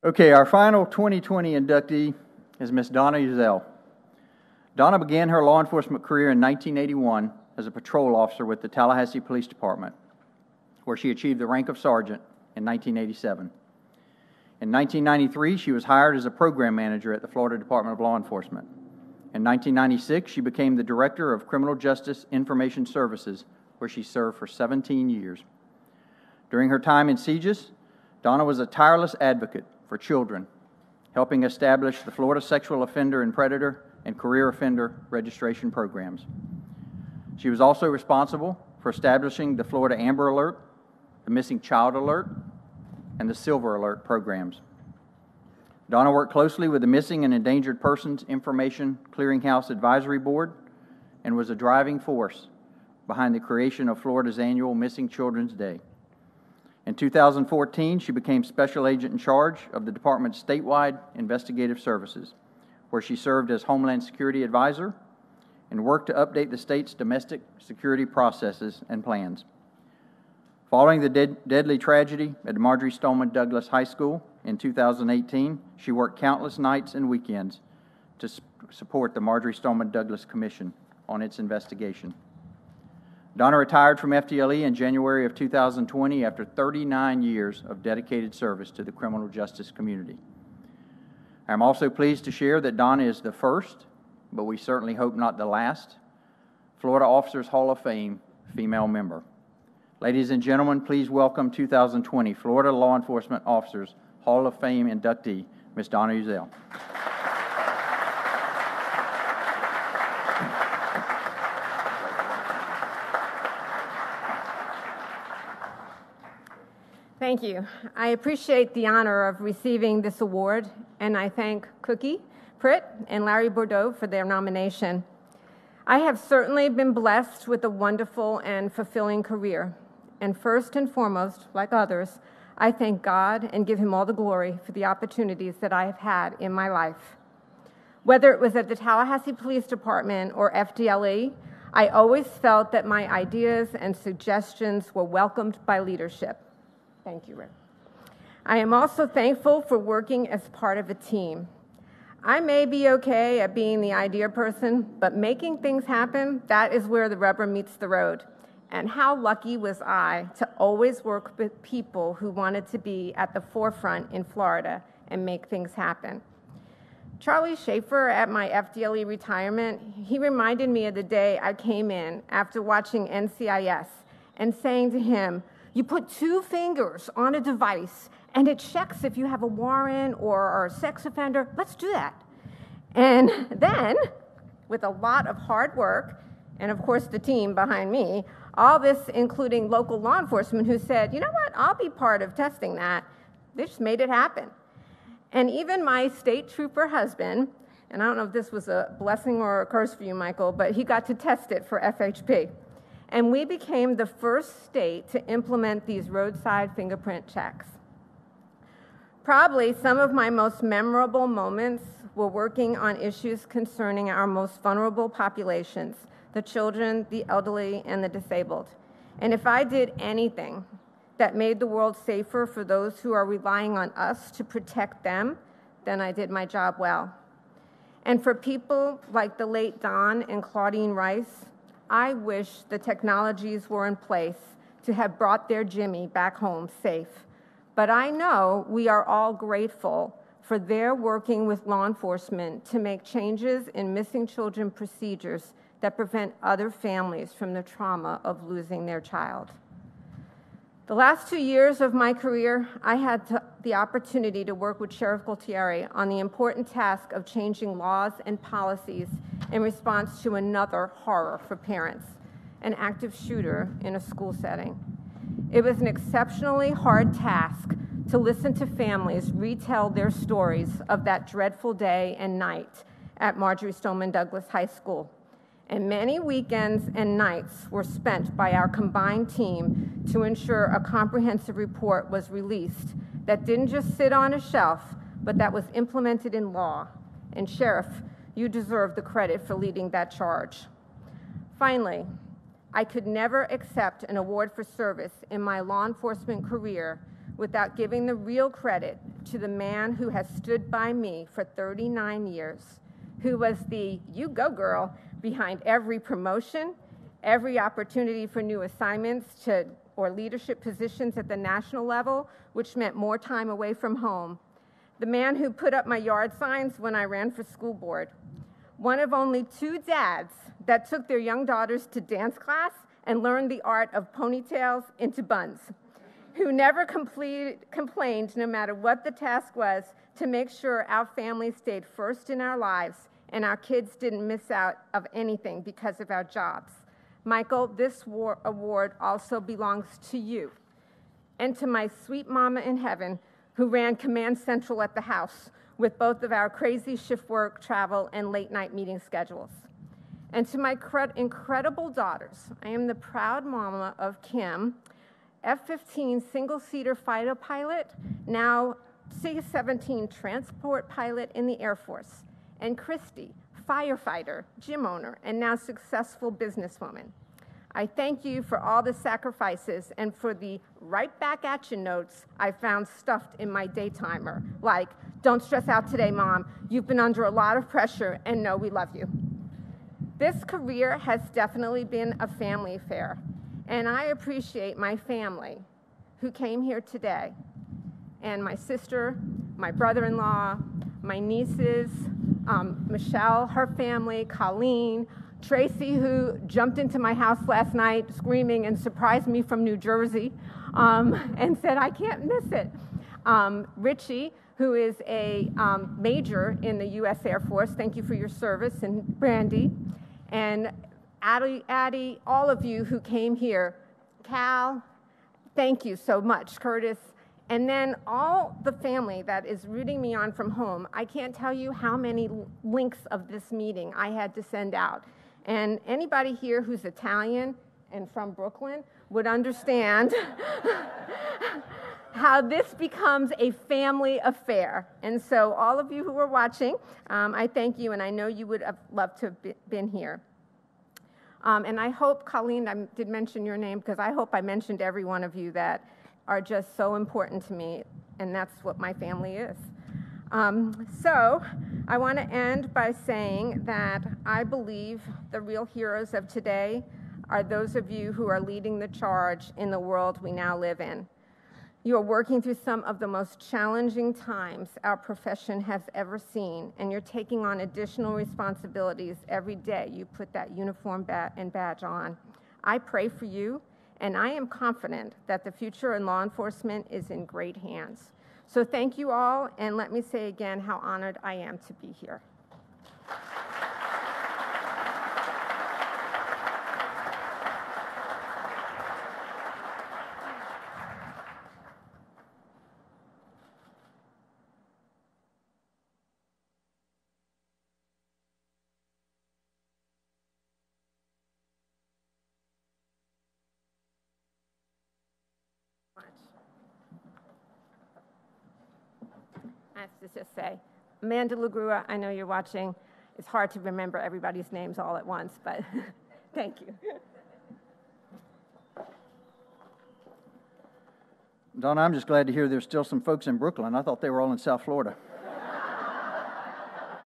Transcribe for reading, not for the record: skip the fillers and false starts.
Okay, our final 2020 inductee is Miss Donna Uzzell. Donna began her law enforcement career in 1981 as a patrol officer with the Tallahassee Police Department, where she achieved the rank of sergeant in 1987. In 1993, she was hired as a program manager at the Florida Department of Law Enforcement. In 1996, she became the Director of Criminal Justice Information Services, where she served for 17 years. During her time in CJIS, Donna was a tireless advocate for children, helping establish the Florida Sexual Offender and Predator and Career Offender registration programs. She was also responsible for establishing the Florida Amber Alert, the Missing Child Alert, and the Silver Alert programs. Donna worked closely with the Missing and Endangered Persons Information Clearinghouse Advisory Board and was a driving force behind the creation of Florida's annual Missing Children's Day. In 2014, she became Special Agent in charge of the Department's statewide investigative services, where she served as Homeland Security Advisor and worked to update the state's domestic security processes and plans. Following the deadly tragedy at Marjory Stoneman Douglas High School in 2018, she worked countless nights and weekends to support the Marjory Stoneman Douglas Commission on its investigation. Donna retired from FDLE in January of 2020 after 39 years of dedicated service to the criminal justice community. I'm also pleased to share that Donna is the first, but we certainly hope not the last, Florida Officers Hall of Fame female member. Ladies and gentlemen, please welcome 2020 Florida Law Enforcement Officers Hall of Fame inductee, Ms. Donna Uzzell. Thank you. I appreciate the honor of receiving this award, and I thank Cookie Pritt and Larry Bordeaux for their nomination. I have certainly been blessed with a wonderful and fulfilling career, and first and foremost, like others, I thank God and give Him all the glory for the opportunities that I have had in my life. Whether it was at the Tallahassee Police Department or FDLE, I always felt that my ideas and suggestions were welcomed by leadership. Thank you, Rick. I am also thankful for working as part of a team. I may be okay at being the idea person, but making things happen, that is where the rubber meets the road. And how lucky was I to always work with people who wanted to be at the forefront in Florida and make things happen. Charlie Schaefer, at my FDLE retirement, he reminded me of the day I came in after watching NCIS and saying to him, "You put 2 fingers on a device and it checks if you have a warrant or are a sex offender. Let's do that." And then, with a lot of hard work, and of course the team behind me, all this including local law enforcement who said, "You know what, I'll be part of testing that," they just made it happen. And even my state trooper husband, and I don't know if this was a blessing or a curse for you, Michael, but he got to test it for FHP. And we became the first state to implement these roadside fingerprint checks. Probably some of my most memorable moments were working on issues concerning our most vulnerable populations, the children, the elderly, and the disabled. And if I did anything that made the world safer for those who are relying on us to protect them, then I did my job well. And for people like the late Don and Claudine Rice, I wish the technologies were in place to have brought their Jimmy back home safe. But I know we are all grateful for their working with law enforcement to make changes in missing children procedures that prevent other families from the trauma of losing their child. The last 2 years of my career, I had the opportunity to work with Sheriff Gualtieri on the important task of changing laws and policies in response to another horror for parents, an active shooter in a school setting. It was an exceptionally hard task to listen to families retell their stories of that dreadful day and night at Marjory Stoneman Douglas High School. And many weekends and nights were spent by our combined team to ensure a comprehensive report was released that didn't just sit on a shelf, but that was implemented in law. And Sheriff, you deserve the credit for leading that charge. Finally, I could never accept an award for service in my law enforcement career without giving the real credit to the man who has stood by me for 39 years, who was the "you go girl" behind every promotion, every opportunity for new assignments or leadership positions at the national level, which meant more time away from home. The man who put up my yard signs when I ran for school board. One of only 2 dads that took their young daughters to dance class and learned the art of ponytails into buns, who never complained, no matter what the task was, to make sure our family stayed first in our lives and our kids didn't miss out of anything because of our jobs. Michael, this award also belongs to you and to my sweet mama in heaven, who ran Command Central at the house with both of our crazy shift work, travel, and late-night meeting schedules. And to my incredible daughters, I am the proud mama of Kim, F-15 single-seater fighter pilot, now C-17 transport pilot in the Air Force, and Christy, firefighter, gym owner, and now successful businesswoman. I thank you for all the sacrifices and for the right back at you notes I found stuffed in my day timer, like, "Don't stress out today, Mom. You've been under a lot of pressure, and no, we love you." This career has definitely been a family affair, and I appreciate my family who came here today, and my sister, my brother-in-law, my nieces, Michelle, her family, Colleen, Tracy, who jumped into my house last night screaming and surprised me from New Jersey and said, "I can't miss it." Richie, who is a major in the U.S. Air Force, thank you for your service, and Brandy, and Addie, all of you who came here. Cal, thank you so much, Curtis. And then all the family that is rooting me on from home. I can't tell you how many links of this meeting I had to send out. And anybody here who's Italian and from Brooklyn would understand how this becomes a family affair. And so all of you who are watching, I thank you, and I know you would have loved to have been here. And I hope, Colleen, I did mention your name, because I hope I mentioned every one of you that are just so important to me, and that's what my family is. So I want to end by saying that I believe the real heroes of today are those of you who are leading the charge in the world we now live in. You are working through some of the most challenging times our profession has ever seen, and you're taking on additional responsibilities every day you put that uniform and badge on. I pray for you, and I am confident that the future in law enforcement is in great hands. So thank you all, and let me say again how honored I am to be here. I have to just say, Amanda LaGrua, I know you're watching. It's hard to remember everybody's names all at once, but thank you. Donna, I'm just glad to hear there's still some folks in Brooklyn. I thought they were all in South Florida.